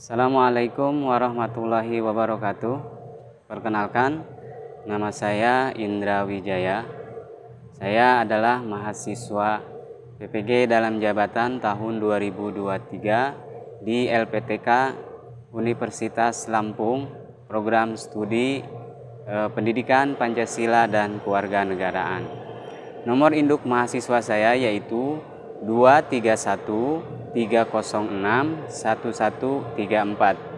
Assalamualaikum warahmatullahi wabarakatuh. Perkenalkan, nama saya Indra Wijaya. Saya adalah mahasiswa PPG dalam jabatan tahun 2023 di LPTK Universitas Lampung, program studi Pendidikan Pancasila dan Kewarganegaraan. Nomor induk mahasiswa saya yaitu 231-306-1134.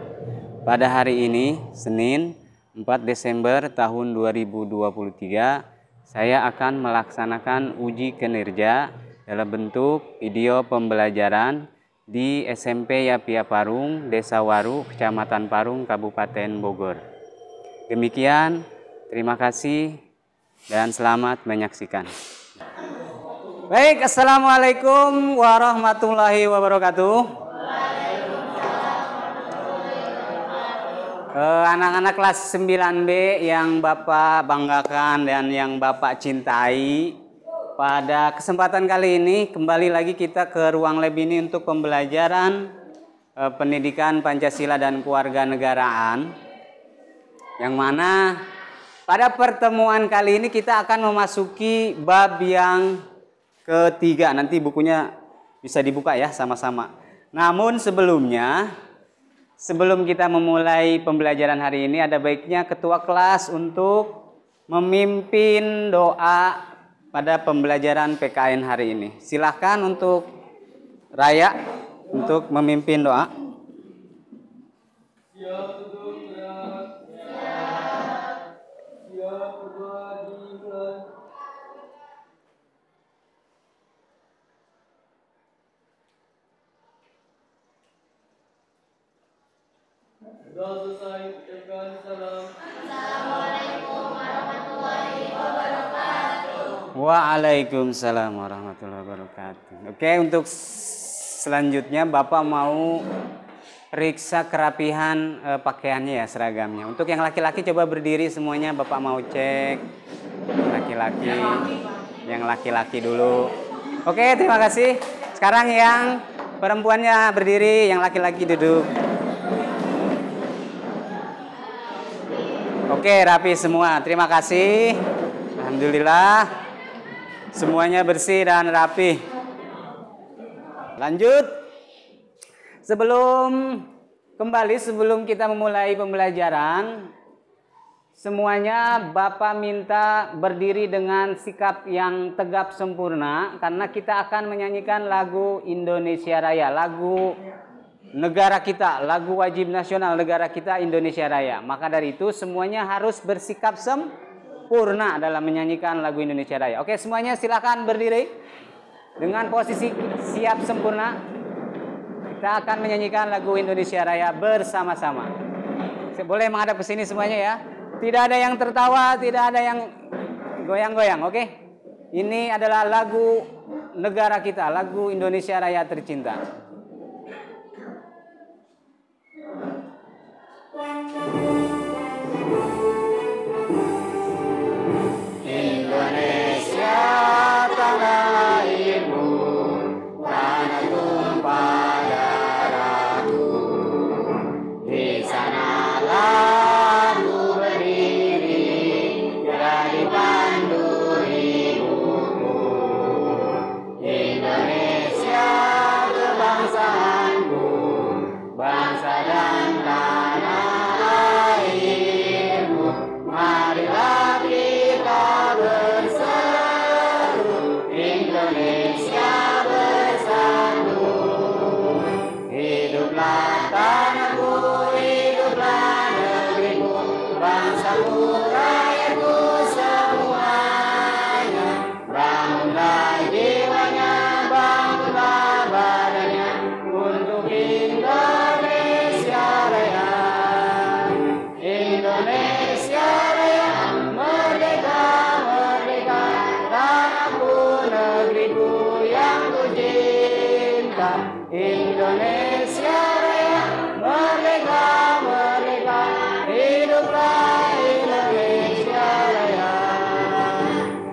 Pada hari ini, Senin 4 Desember tahun 2023, saya akan melaksanakan uji kinerja dalam bentuk video pembelajaran di SMP Yapia Parung, Desa Waru, Kecamatan Parung, Kabupaten Bogor. Demikian, terima kasih dan selamat menyaksikan. Baik, Assalamualaikum warahmatullahi wabarakatuh. Anak-anak kelas 9B yang Bapak banggakan dan yang Bapak cintai, pada kesempatan kali ini kembali lagi kita ke ruang lab ini untuk pembelajaran pendidikan Pancasila dan Kewarganegaraan, yang mana pada pertemuan kali ini kita akan memasuki bab yang ketiga. Nanti bukunya bisa dibuka ya sama-sama. Namun sebelum kita memulai pembelajaran hari ini, ada baiknya ketua kelas untuk memimpin doa pada pembelajaran PKN hari ini. Silahkan untuk Raya untuk memimpin doa. Assalamualaikum warahmatullahi wabarakatuh. Waalaikumsalam warahmatullahi wabarakatuh. Oke, untuk selanjutnya Bapak mau periksa kerapihan pakaiannya ya, seragamnya. Untuk yang laki-laki coba berdiri semuanya, Bapak mau cek laki-laki. Yang laki-laki dulu. Oke, terima kasih. Sekarang yang perempuannya berdiri, yang laki-laki duduk. Oke, rapi semua. Terima kasih. Alhamdulillah. Semuanya bersih dan rapi. Lanjut. Sebelum kita memulai pembelajaran, semuanya Bapak minta berdiri dengan sikap yang tegap sempurna, karena kita akan menyanyikan lagu Indonesia Raya, lagu negara kita, lagu wajib nasional negara kita Indonesia Raya. Maka dari itu semuanya harus bersikap sempurna dalam menyanyikan lagu Indonesia Raya. Oke, semuanya silakan berdiri dengan posisi siap sempurna. Kita akan menyanyikan lagu Indonesia Raya bersama-sama. Boleh menghadap ke sini semuanya ya. Tidak ada yang tertawa, tidak ada yang Goyang-goyang, oke? Ini adalah lagu negara kita, lagu Indonesia Raya tercinta. Indonesia tanah airmu, tanah tumpah darahku. Di sanalah aku berdiri, jadi pandu ibuku. Indonesia kebangsaanku, bangsa dan tanah airmu. Marilah kita berseru, Indonesia bersatu. Hiduplah tanahku, hiduplah negeriku, bangsaku, rakyatku semuanya. Bangunlah jiwanya, bangunlah badannya, untuk Indonesia Raya. Indonesia Raya, merdeka, merdeka, tanahku, negeriku yang ku cinta. Indonesia Raya, merdeka, merdeka, hiduplah Indonesia Raya.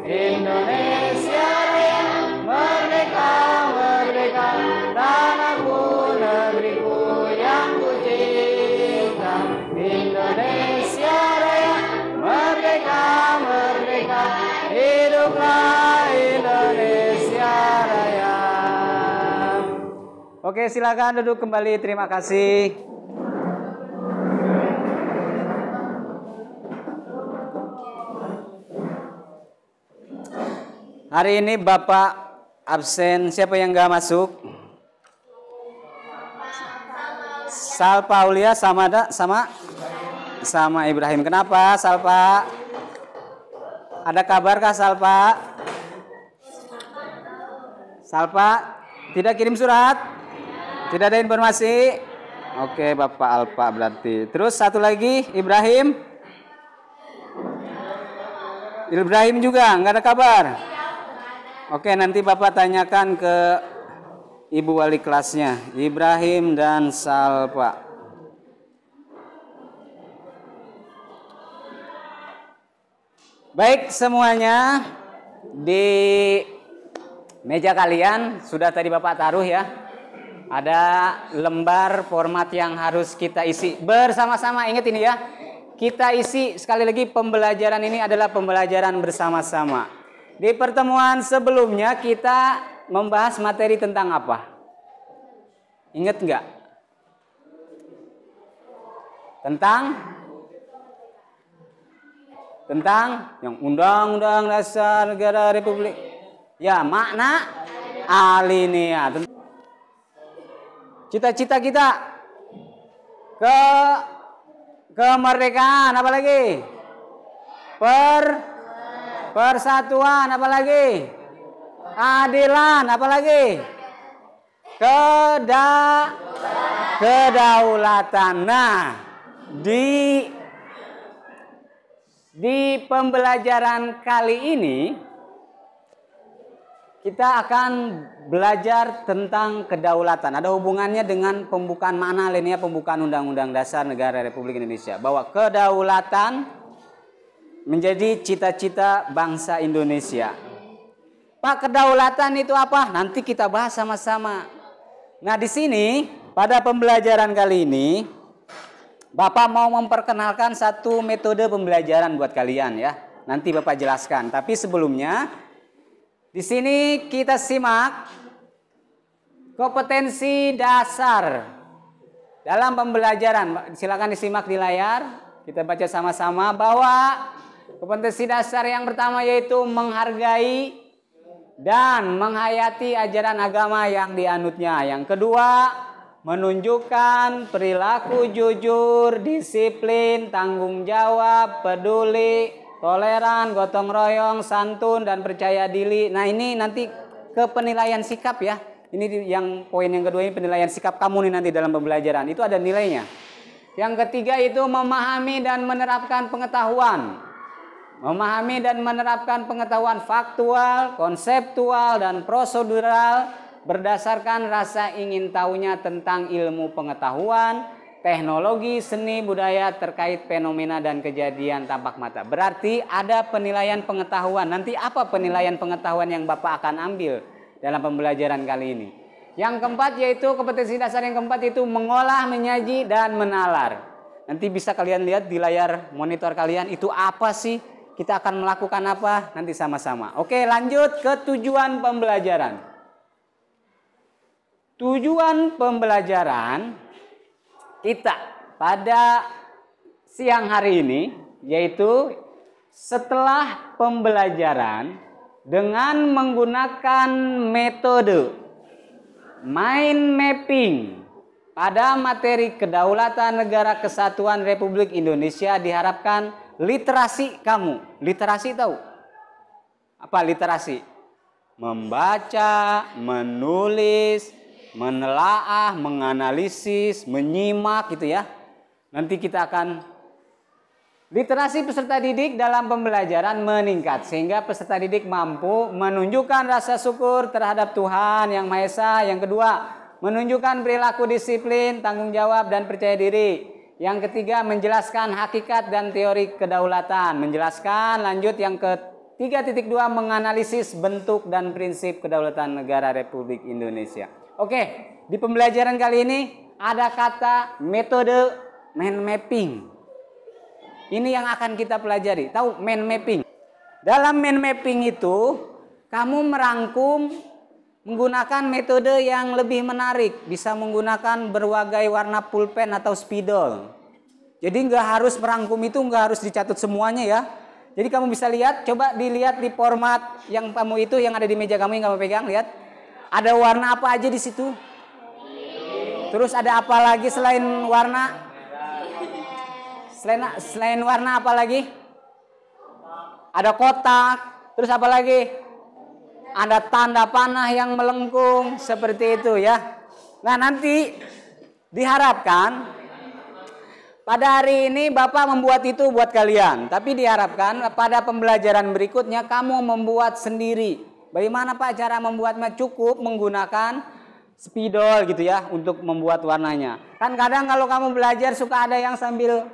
Indonesia Raya, merdeka, merdeka, tanahku, negeriku yang ku cinta. Indonesia Raya, merdeka, merdeka, hiduplah Indonesia Raya. Oke, silakan duduk kembali. Terima kasih. Hari ini Bapak absen. Siapa yang nggak masuk? Salpa Aulia sama Ibrahim. Kenapa Salpa? Ada kabarkah Salpa? Salpa tidak kirim surat? Tidak ada informasi? Oke, Bapak Alpa berarti. Terus satu lagi, Ibrahim? Ibrahim juga nggak ada kabar? Oke, nanti Bapak tanyakan ke Ibu wali kelasnya, Ibrahim dan Salpa. Baik semuanya, di meja kalian sudah tadi Bapak taruh ya. Ada lembar format yang harus kita isi bersama-sama. Ingat ini ya, kita isi sekali lagi, pembelajaran ini adalah pembelajaran bersama-sama. Di pertemuan sebelumnya kita membahas materi tentang apa? Ingat nggak? Tentang yang Undang-Undang Dasar Negara Republik. Ya, makna alinea. Cita-cita kita kemerdekaan, apa lagi? Persatuan, apa lagi? Keadilan, apa lagi? Kedaulatan. Nah, di pembelajaran kali ini kita akan belajar tentang kedaulatan. Ada hubungannya dengan pembukaan makna alinea pembukaan Undang-Undang Dasar Negara Republik Indonesia. Bahwa kedaulatan menjadi cita-cita bangsa Indonesia. Pak, kedaulatan itu apa? Nanti kita bahas sama-sama. Nah, di sini pada pembelajaran kali ini Bapak mau memperkenalkan satu metode pembelajaran buat kalian ya. Nanti Bapak jelaskan. Tapi sebelumnya di sini kita simak kompetensi dasar dalam pembelajaran. Silakan disimak di layar. Kita baca sama-sama bahwa kompetensi dasar yang pertama yaitu menghargai dan menghayati ajaran agama yang dianutnya. Yang kedua, menunjukkan perilaku jujur, disiplin, tanggung jawab, peduli, toleran, gotong royong, santun, dan percaya diri. Nah, ini nanti ke penilaian sikap ya. Ini yang poin yang kedua, ini penilaian sikap kamu nih nanti dalam pembelajaran. Itu ada nilainya. Yang ketiga itu memahami dan menerapkan pengetahuan. memahami dan menerapkan pengetahuan faktual, konseptual, dan prosedural berdasarkan rasa ingin tahunya tentang ilmu pengetahuan, teknologi, seni, budaya terkait fenomena dan kejadian tampak mata. Berarti ada penilaian pengetahuan. Nanti apa penilaian pengetahuan yang Bapak akan ambil dalam pembelajaran kali ini? Yang keempat yaitu kompetensi dasar yang keempat itu mengolah, menyaji, dan menalar. Nanti bisa kalian lihat di layar monitor kalian itu apa sih? Kita akan melakukan apa? Nanti sama-sama. Oke, lanjut ke tujuan pembelajaran. Tujuan pembelajaran kita pada siang hari ini yaitu setelah pembelajaran dengan menggunakan metode mind mapping pada materi Kedaulatan Negara Kesatuan Republik Indonesia diharapkan literasi kamu. Literasi tahu? Apa literasi? Membaca, menulis, menelaah, menganalisis, menyimak gitu ya. Nanti kita akan literasi peserta didik dalam pembelajaran meningkat sehingga peserta didik mampu menunjukkan rasa syukur terhadap Tuhan Yang Maha Esa. Yang kedua, menunjukkan perilaku disiplin, tanggung jawab, dan percaya diri. Yang ketiga, menjelaskan hakikat dan teori kedaulatan. Menjelaskan, lanjut yang ke 3.2, menganalisis bentuk dan prinsip kedaulatan negara Republik Indonesia. Oke, di pembelajaran kali ini ada kata metode mind mapping. Ini yang akan kita pelajari. Tahu mind mapping? Dalam mind mapping itu, kamu merangkum menggunakan metode yang lebih menarik. Bisa menggunakan berbagai warna pulpen atau spidol. Jadi nggak harus merangkum itu, nggak harus dicatat semuanya ya. Jadi kamu bisa lihat, coba dilihat di format yang kamu itu, yang ada di meja kamu yang kamu pegang, lihat. Ada warna apa aja di situ? Terus ada apa lagi selain warna? Selain warna apa lagi? Ada kotak. Terus apa lagi? Ada tanda panah yang melengkung. Seperti itu ya. Nah nanti diharapkan pada hari ini Bapak membuat itu buat kalian. Tapi diharapkan pada pembelajaran berikutnya kamu membuat sendiri. Bagaimana Pak cara membuatnya? Cukup menggunakan spidol gitu ya untuk membuat warnanya. Kan kadang kalau kamu belajar suka ada yang sambil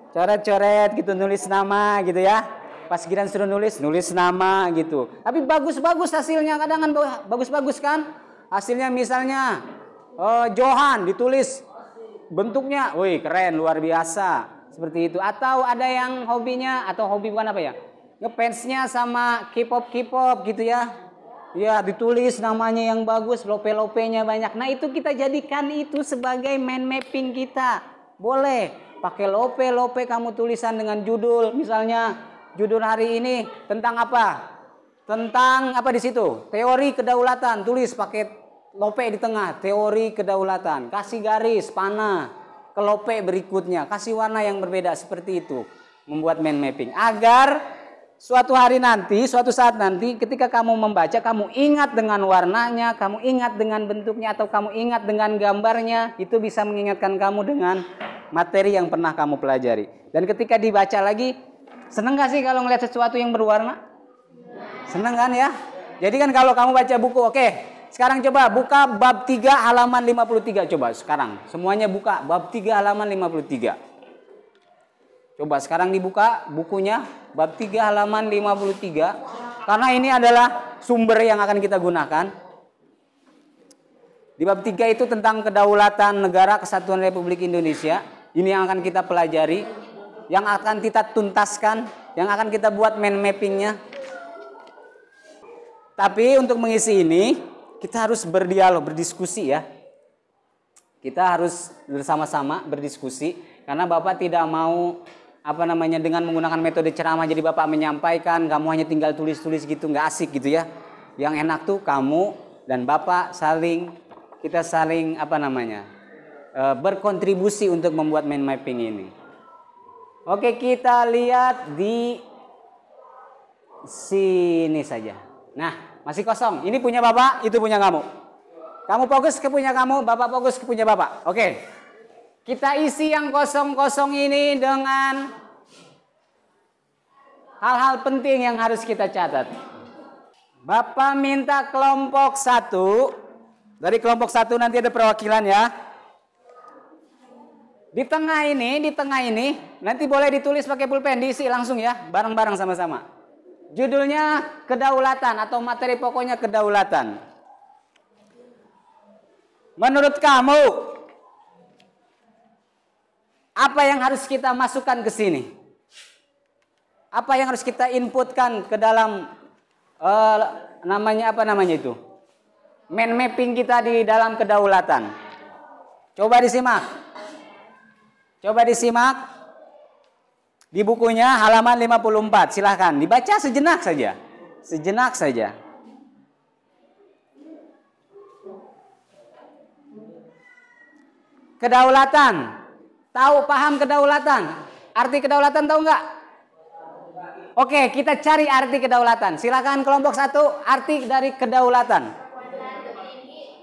coret-coret gitu, nulis nama gitu ya. Pas giliran suruh nulis nama gitu. Tapi bagus-bagus hasilnya, kadang kan bagus-bagus kan. Hasilnya misalnya Johan ditulis bentuknya, wih keren, luar biasa. Seperti itu. Atau ada yang hobinya, atau hobi bukan apa ya, ngefansnya sama K-pop gitu ya. Ya ditulis namanya yang bagus, lope-lopenya banyak. Nah itu kita jadikan itu sebagai mind mapping kita. Boleh. Pakai lope kamu tulisan dengan judul, misalnya judul hari ini tentang apa? Tentang apa di situ? Teori kedaulatan, tulis pakai lope di tengah, teori kedaulatan. Kasih garis, panah ke lope berikutnya, kasih warna yang berbeda seperti itu. Membuat mind mapping agar suatu hari nanti, suatu saat nanti ketika kamu membaca, kamu ingat dengan warnanya, kamu ingat dengan bentuknya, atau kamu ingat dengan gambarnya, itu bisa mengingatkan kamu dengan materi yang pernah kamu pelajari. Dan ketika dibaca lagi, seneng gak sih kalau ngeliat sesuatu yang berwarna? Seneng kan ya? Jadi kan kalau kamu baca buku, oke, sekarang coba buka bab 3 halaman 53. Coba sekarang, semuanya buka bab 3 halaman 53. Coba sekarang dibuka bukunya, bab 3 halaman 53. Karena ini adalah sumber yang akan kita gunakan. Di bab 3 itu tentang kedaulatan negara Kesatuan Republik Indonesia. Ini yang akan kita pelajari, yang akan kita tuntaskan, yang akan kita buat mind mappingnya. Tapi untuk mengisi ini, kita harus berdialog, berdiskusi ya. Kita harus bersama-sama berdiskusi, karena Bapak tidak mau dengan menggunakan metode ceramah. Jadi Bapak menyampaikan, kamu hanya tinggal tulis-tulis gitu, nggak asik gitu ya. Yang enak tuh kamu dan Bapak kita saling berkontribusi untuk membuat mind mapping ini. Oke, kita lihat di sini saja. Nah, masih kosong. Ini punya Bapak, itu punya kamu. Kamu fokus ke punya kamu, Bapak fokus ke punya Bapak. Oke. Kita isi yang kosong-kosong ini dengan hal-hal penting yang harus kita catat. Bapak minta kelompok 1. Dari kelompok 1 nanti ada perwakilan ya. Di tengah ini nanti boleh ditulis pakai pulpen, diisi langsung ya, bareng-bareng sama-sama. Judulnya kedaulatan atau materi pokoknya kedaulatan. Menurut kamu, apa yang harus kita masukkan ke sini? Apa yang harus kita inputkan ke dalam namanya itu? Mind mapping kita di dalam kedaulatan. Coba disimak. Di bukunya halaman 54. Silahkan dibaca sejenak saja. Sejenak saja. Kedaulatan. Tahu, paham kedaulatan? Arti kedaulatan tahu nggak? Oke, kita cari arti kedaulatan. Silakan kelompok 1, arti dari kedaulatan.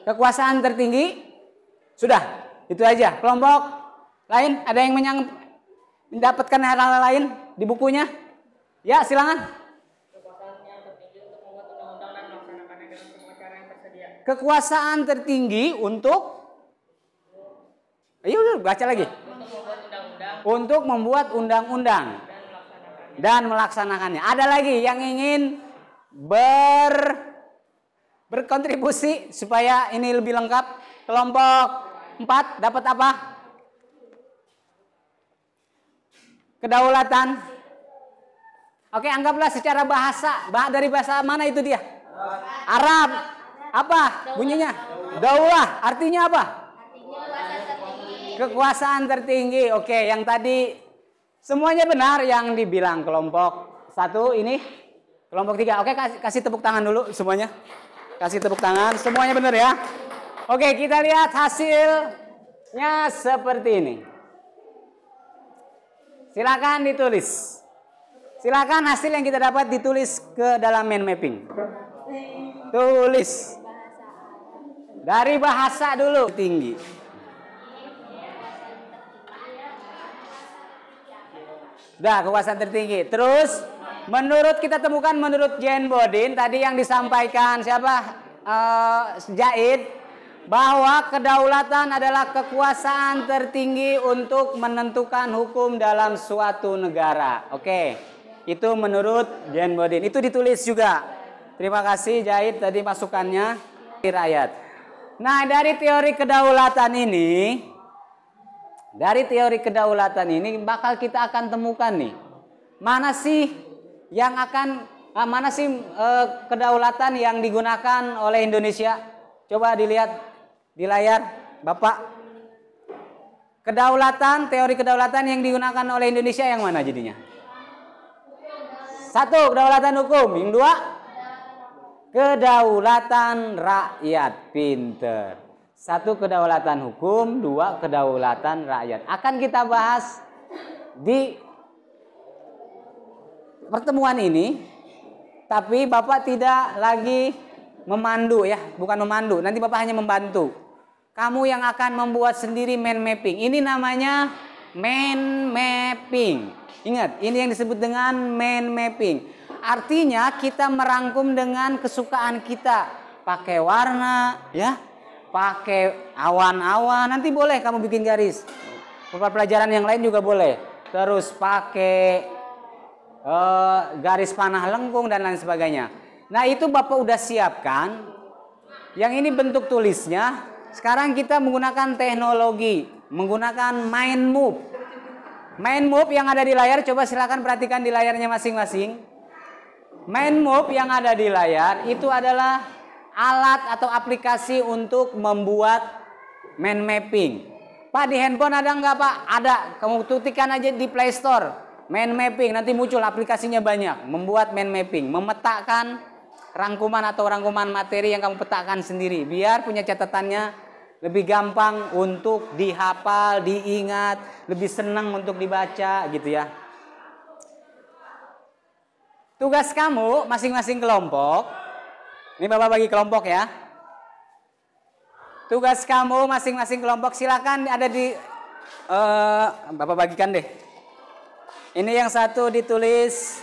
Kekuasaan tertinggi. Sudah, itu aja. Kelompok lain, ada yang mendapatkan hal-hal lain di bukunya? Ya, silakan. Kekuasaan tertinggi untuk ayo udah baca lagi. Untuk membuat undang-undang dan melaksanakannya. Ada lagi yang ingin berkontribusi supaya ini lebih lengkap? Kelompok 4 dapat apa? Kedaulatan. Oke, anggaplah secara bahasa. Dari bahasa mana itu dia? Arab. Apa bunyinya? Daulah. Artinya apa? Kekuasaan tertinggi. Oke, yang tadi semuanya benar yang dibilang kelompok 1 ini. Kelompok 3. Oke, kasih tepuk tangan dulu semuanya. Kasih tepuk tangan. Semuanya benar ya. Oke, kita lihat hasilnya seperti ini. Silakan ditulis. Silakan hasil yang kita dapat ditulis ke dalam mind mapping. Tulis. Dari bahasa dulu tinggi. Udah, kekuasaan tertinggi. Terus kita temukan menurut Jane Bodin tadi yang disampaikan siapa? Jaid. Bahwa kedaulatan adalah kekuasaan tertinggi untuk menentukan hukum dalam suatu negara. Oke, itu menurut Jane Bodin. Itu ditulis juga. Terima kasih Jaid tadi masukannya di rakyat. Nah, dari teori kedaulatan ini bakal kita akan temukan nih. Mana sih kedaulatan yang digunakan oleh Indonesia? Coba dilihat di layar, Bapak. Teori kedaulatan yang digunakan oleh Indonesia yang mana jadinya? 1, kedaulatan hukum. Yang 2, kedaulatan rakyat. Pinter. 1, kedaulatan hukum. 2, kedaulatan rakyat. Akan kita bahas di pertemuan ini. Tapi Bapak tidak lagi memandu ya. Bukan memandu. Nanti Bapak hanya membantu. Kamu yang akan membuat sendiri mind mapping. Ini namanya mind mapping. Ingat, ini yang disebut dengan mind mapping. Artinya kita merangkum dengan kesukaan kita. Pakai warna, ya, pakai awan-awan. Nanti boleh kamu bikin garis. Pelajaran yang lain juga boleh. Terus pakai garis panah lengkung dan lain sebagainya. Nah, itu Bapak udah siapkan. Yang ini bentuk tulisnya. Sekarang kita menggunakan teknologi, menggunakan mind map. Mind map yang ada di layar, coba silakan perhatikan di layarnya masing-masing. Mind map yang ada di layar itu adalah alat atau aplikasi untuk membuat mind mapping. Pak, di handphone ada nggak Pak? Ada. Kamu ketikkan aja di Play Store. Mind mapping, nanti muncul aplikasinya banyak. Membuat mind mapping, memetakan rangkuman materi yang kamu petakan sendiri. Biar punya catatannya lebih gampang untuk dihafal, diingat, lebih senang untuk dibaca gitu ya. Tugas kamu masing-masing kelompok. Ini Bapak bagi kelompok ya. Tugas kamu masing-masing kelompok silakan ada di Bapak bagikan deh. Ini yang satu ditulis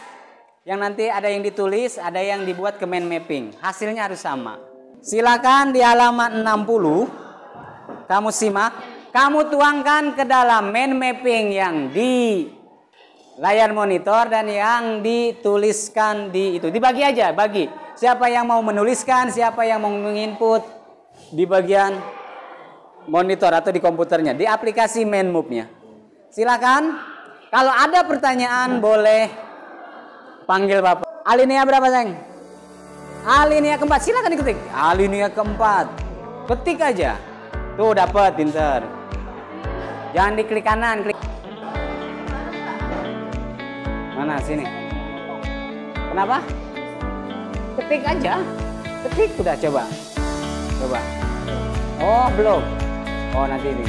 yang nanti ada yang ditulis, ada yang dibuat ke mind mapping. Hasilnya harus sama. Silakan di halaman 60, kamu simak, kamu tuangkan ke dalam mind mapping yang di layar monitor dan yang dituliskan di itu. Dibagi aja, bagi. Siapa yang mau menuliskan, siapa yang mau menginput di bagian monitor atau di komputernya, di aplikasi MindMove-nya. Silakan. Kalau ada pertanyaan boleh panggil Bapak. Alinea berapa, sayang? Alinea keempat. Silakan diketik. Alinea keempat. Ketik aja. Tuh dapat, pinter. Jangan diklik kanan, klik. Mana sini? Kenapa? Ketik aja. Ketik udah, coba. Coba. Oh, belum. Oh, nanti ini.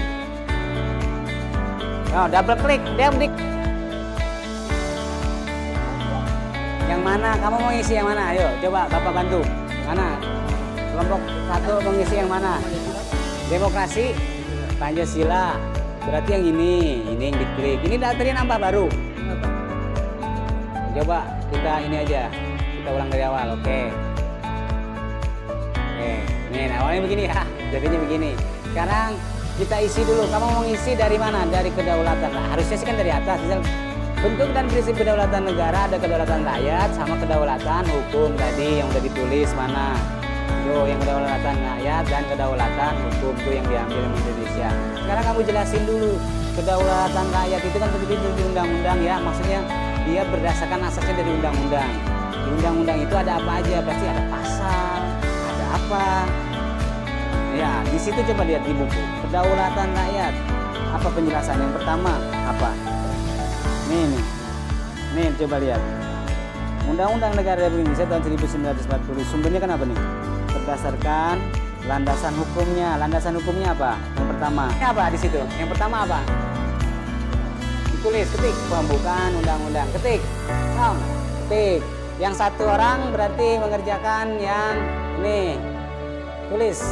Oh, double klik, Yang mana? Kamu mau ngisi yang mana? Ayo, coba Bapak bantu. Mana? Kelompok 1 mau ngisi yang mana? Demokrasi, Pancasila. Berarti yang ini yang diklik. Ini tadi nambah baru. Coba kita ini aja. Kita ulang dari awal, oke. Oke, nih awalnya begini ya. Jadinya begini. Sekarang kita isi dulu. Kamu mau ngisi dari mana? Dari kedaulatan. Nah, harusnya sih kan dari atas. Misal, bentuk dan prinsip kedaulatan negara, ada kedaulatan rakyat sama kedaulatan hukum tadi yang udah ditulis mana. Tuh yang kedaulatan rakyat dan kedaulatan hukum tuh yang diambil di Indonesia. Sekarang kamu jelasin dulu. Kedaulatan rakyat itu kan terdiri di undang-undang ya. Maksudnya dia berdasarkan asasnya dari undang-undang. Di undang-undang itu ada apa aja? Pasti ada pasal, ada apa. Ya, di situ coba lihat di buku. Kedaulatan rakyat. Apa penjelasan? Yang pertama apa? Nih coba lihat. Undang-Undang Negara Republik Indonesia tahun 1940. Sumbernya kan apa nih? Berdasarkan landasan hukumnya. Landasan hukumnya apa? Yang pertama. Ini apa di situ? Yang pertama apa? Ditulis, ketik. Pembukaan undang-undang. Ketik. Ketik. Yang satu orang berarti mengerjakan yang ini. Tulis.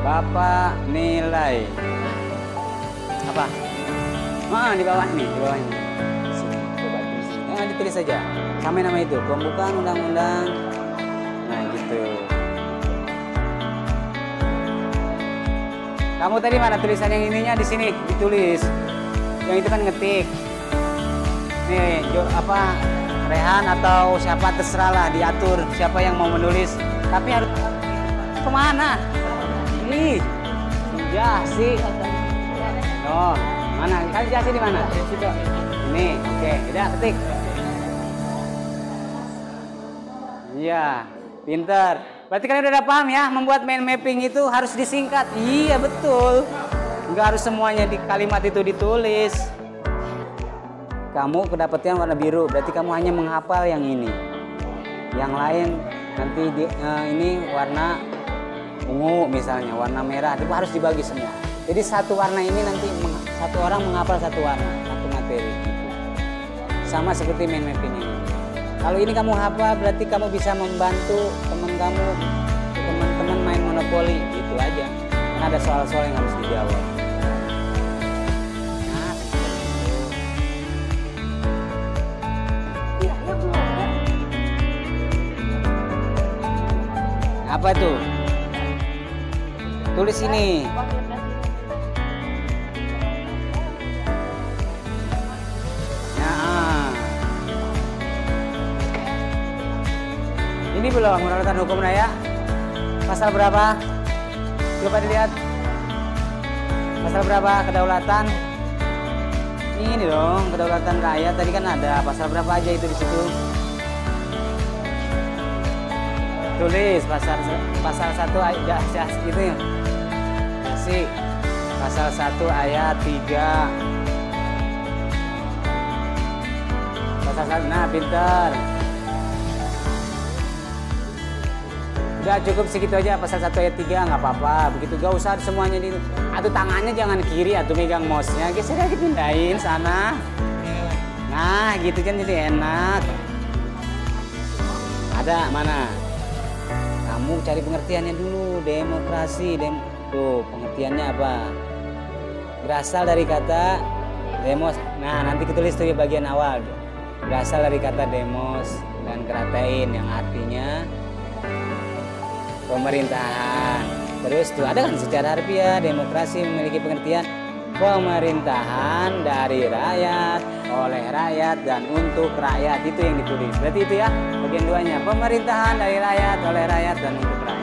Bapak nilai apa? Di bawah nih, di bawah ini. Coba tulis. Ditulis saja. Sama nama itu, pembukaan undang-undang. Nah, gitu. Kamu tadi mana tulisan yang ininya di sini ditulis. Yang itu kan ngetik. Nih, apa Rehan atau siapa terserah lah diatur siapa yang mau menulis. Tapi harus kemana? Nih, jasi. Oh, mana? Kan jasi di mana? Ini, oke. Tidak, ketik. Iya, pinter. Berarti kalian udah paham ya, membuat mind mapping itu harus disingkat. Iya, betul. Nggak harus semuanya di kalimat itu ditulis. Kamu kedapatan warna biru, berarti kamu hanya menghafal yang ini. Yang lain nanti ini warna ungu misalnya, warna merah, itu harus dibagi semua. Jadi satu warna ini nanti satu orang menghafal satu warna, satu materi gitu. Sama seperti mind mapping ini. Kalau ini kamu hafal berarti kamu bisa membantu teman-teman main monopoli gitu aja. Karena ada soal-soal yang harus dijawab. Nah, apa tuh? Tulis ini. Nah, ini belum menurut hukum raya. Pasal berapa? Coba dilihat. Pasal berapa? Kedaulatan. Ini dong, kedaulatan rakyat. Tadi kan ada pasal berapa aja itu di situ. Tulis pasal 1 ayat itu ya. Kasih pasal 1 ayat 3. Pasal 1, nah pinter. Udah cukup segitu aja, pasal 1 ayat 3 nggak apa-apa. Begitu, gak usah semuanya di. Atuh tangannya jangan kiri, atuh megang mouse-nya. Geser aja, pindahin sana. Nah gitu kan jadi enak. Ada mana? Kamu cari pengertiannya dulu. Demokrasi, tuh pengertiannya apa? berasal dari kata demos. Nah, nanti kita tulis tuh di bagian awal. Berasal dari kata demos dan kratein yang artinya pemerintahan. Terus tuh ada kan secara harfiah demokrasi memiliki pengertian pemerintahan dari rakyat, oleh rakyat dan untuk rakyat. Itu yang ditulis. Berarti itu ya bagian duanya, pemerintahan dari rakyat, oleh rakyat dan untuk rakyat.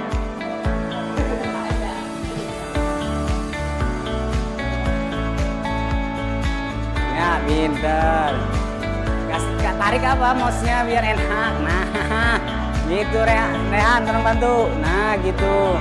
Ya, pinter. Gak tarik apa mouse-nya biar enak. Nah, gitu Rehan, tolong bantu. Nah, gitu.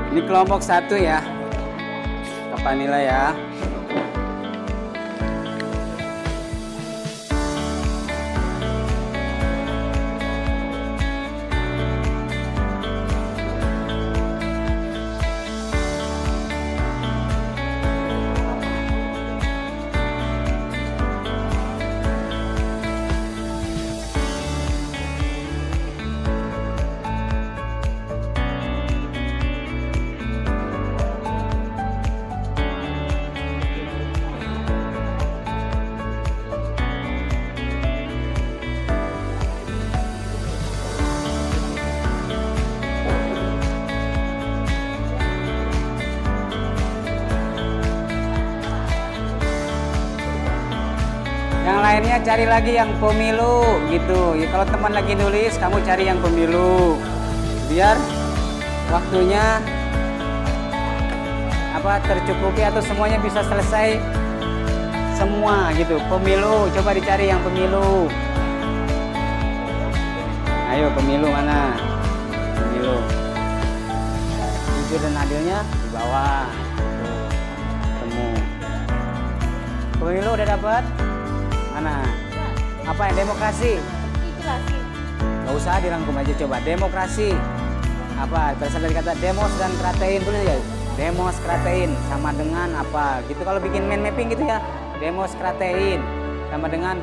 Ini kelompok 1 ya. Kapanila ya. Yang lainnya cari lagi yang pemilu gitu. Ya, kalau teman lagi nulis, kamu cari yang pemilu. Biar waktunya tercukupi atau semuanya bisa selesai semua gitu. Pemilu, coba dicari yang pemilu. Ayo pemilu mana? Pemilu. Jujur dan adilnya di bawah. Temu. Pemilu udah dapat? Mana? Apa yang demokrasi? Gak usah dirangkum aja, coba demokrasi. Apa? Berasal dari kata demos dan kratein, tulis ya. Demos kratein sama dengan apa? Gitu kalau bikin mind mapping gitu ya. Demos kratein sama dengan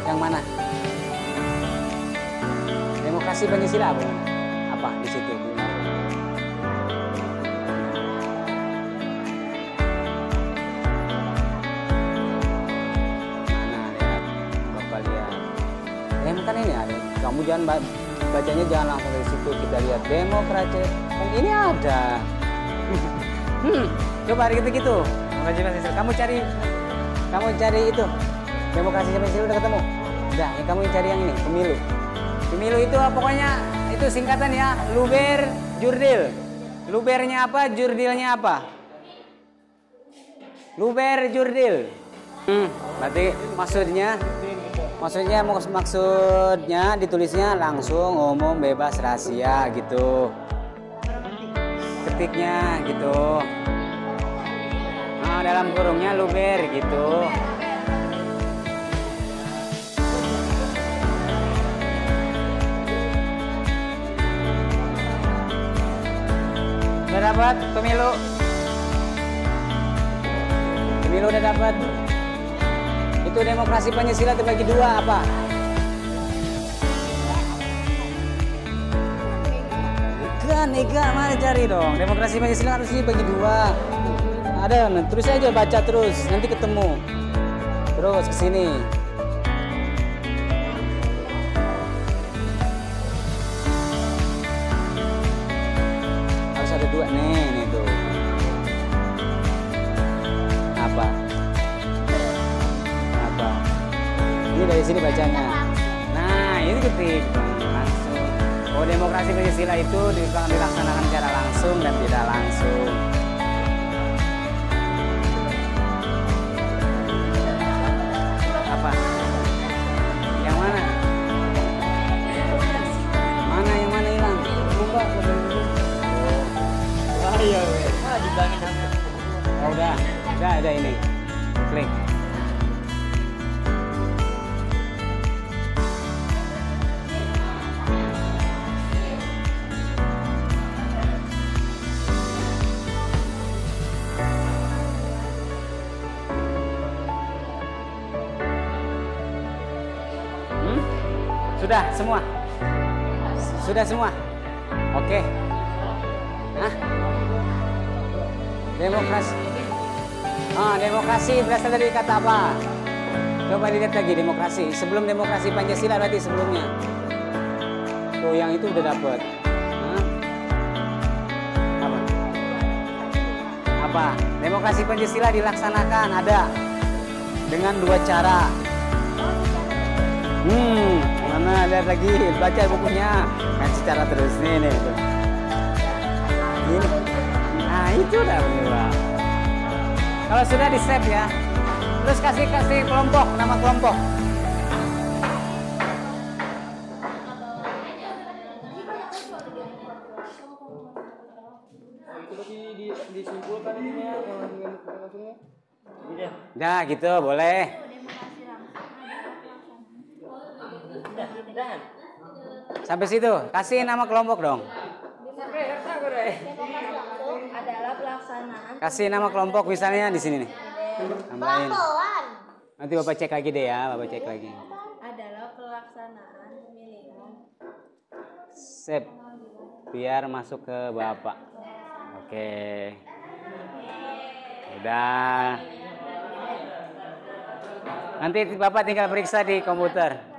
yang mana? Demokrasi Pancasila apa? Apa di situ? Mana lihat, Bapak lihat. Kan ini ada. Kamu jangan bacanya jangan langsung dari situ. Kita lihat demokrasi. Kan ini ada. Coba gitu. Demokrasi Pancasila. Kamu cari itu. Demokrasi Pancasila udah ketemu. Udah, ya kamu cari yang ini, pemilu. Pemilu itu pokoknya itu singkatan ya, luber jurdil. Lubernya apa, jurdilnya apa? Luber jurdil. Berarti maksudnya ditulisnya langsung, umum, bebas, rahasia gitu. Ketiknya gitu. Nah, dalam kurungnya luber gitu. Udah dapat pemilu? Pemilu udah dapat. Itu demokrasi Pancasila terbagi dua apa? Ikan, mana cari dong? Demokrasi Pancasila harus dibagi dua. Ada, terus aja baca terus, nanti ketemu. Terus ke sini. Ada dua nih tuh. Apa? Ini dari sini bacanya. Nah, ini ketik langsung. Oh, demokrasi Pancasila itu dilaksanakan secara langsung dan tidak langsung. Apa? Yang mana? Yang mana hilang? Buka. Iya, dibilangin. Oh, udah ini. Sudah semua? Sudah semua? Oke. Hah? Demokrasi. Demokrasi berasal dari kata apa? Coba dilihat lagi demokrasi. Sebelum demokrasi Pancasila berarti sebelumnya. Tuh yang itu udah dapet. Apa? Demokrasi Pancasila dilaksanakan ada dengan 2 cara. Mana lihat lagi, baca bukunya. Main secara terus nih. Ini. Nah, itu dah benar. Kalau sudah di save ya. Terus kasih kelompok, nama kelompok. Disimpulkan ininya langsungnya. Nah, gitu boleh. Sampai situ, kasih nama kelompok dong. Adalah pelaksanaan. Kasih nama kelompok misalnya di sini nih. Tambahin. Nanti Bapak cek lagi deh ya, Bapak cek lagi. Adalah pelaksanaan pemilihan. Sip. Biar masuk ke Bapak. Oke. Udah. Nanti Bapak tinggal periksa di komputer.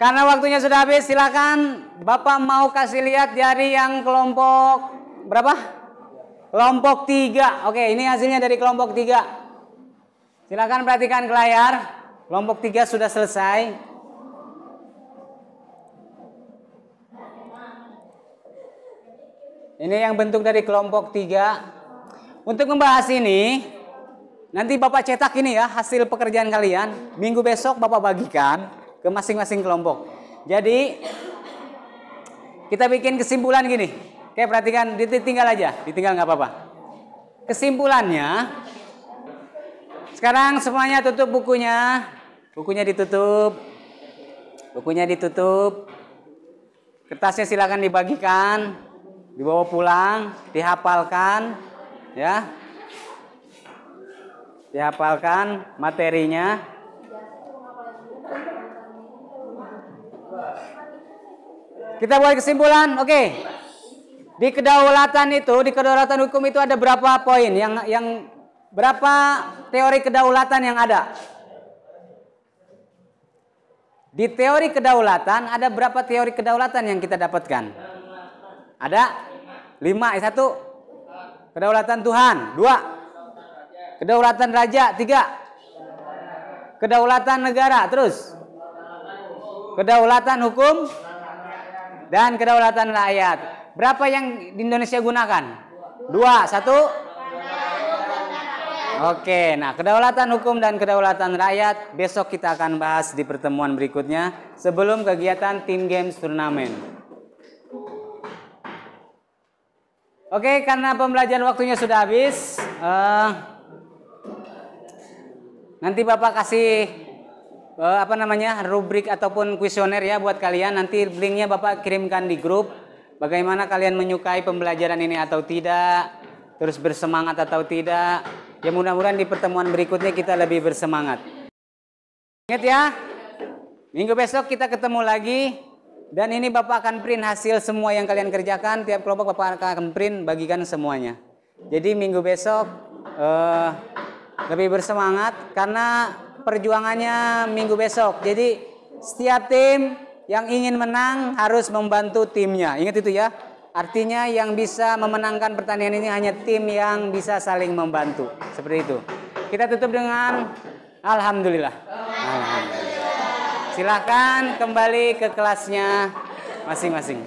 Karena waktunya sudah habis, silakan Bapak mau kasih lihat dari yang kelompok berapa? Kelompok 3. Oke, ini hasilnya dari kelompok 3. Silakan perhatikan ke layar. Kelompok 3 sudah selesai. Ini yang bentuk dari kelompok 3. Untuk membahas ini, nanti Bapak cetak ini ya hasil pekerjaan kalian. Minggu besok Bapak bagikan ke masing-masing kelompok. Jadi kita bikin kesimpulan gini. Oke, perhatikan, ditinggal aja, ditinggal nggak apa-apa. Kesimpulannya, sekarang semuanya tutup bukunya. Bukunya ditutup. Bukunya ditutup. Kertasnya silakan dibagikan, dibawa pulang, dihafalkan, ya. Dihafalkan materinya. Kita buat kesimpulan, oke. Di kedaulatan itu, di kedaulatan hukum itu ada berapa poin? Yang berapa teori kedaulatan yang ada? Di teori kedaulatan ada berapa teori kedaulatan yang kita dapatkan? Ada 5, 1. Kedaulatan Tuhan, 2. Kedaulatan raja, 3. Kedaulatan negara, terus. Kedaulatan hukum dan kedaulatan rakyat. Berapa yang di Indonesia gunakan? 2, 1. Oke, nah kedaulatan hukum dan kedaulatan rakyat besok kita akan bahas di pertemuan berikutnya sebelum kegiatan Team Games Turnamen. Oke, karena pembelajaran waktunya sudah habis, nanti Bapak kasih rubrik ataupun kuesioner ya buat kalian. Nanti linknya Bapak kirimkan di grup. Bagaimana kalian menyukai pembelajaran ini atau tidak, terus bersemangat atau tidak. Ya mudah-mudahan di pertemuan berikutnya kita lebih bersemangat. Ingat ya, minggu besok kita ketemu lagi. Dan ini Bapak akan print hasil semua yang kalian kerjakan. Tiap kelompok Bapak akan print, bagikan semuanya. Jadi minggu besok lebih bersemangat karena perjuangannya minggu besok. Jadi setiap tim yang ingin menang harus membantu timnya. Ingat itu ya. Artinya yang bisa memenangkan pertandingan ini hanya tim yang bisa saling membantu. Seperti itu. Kita tutup dengan Alhamdulillah. Alhamdulillah. Silakan kembali ke kelasnya masing-masing.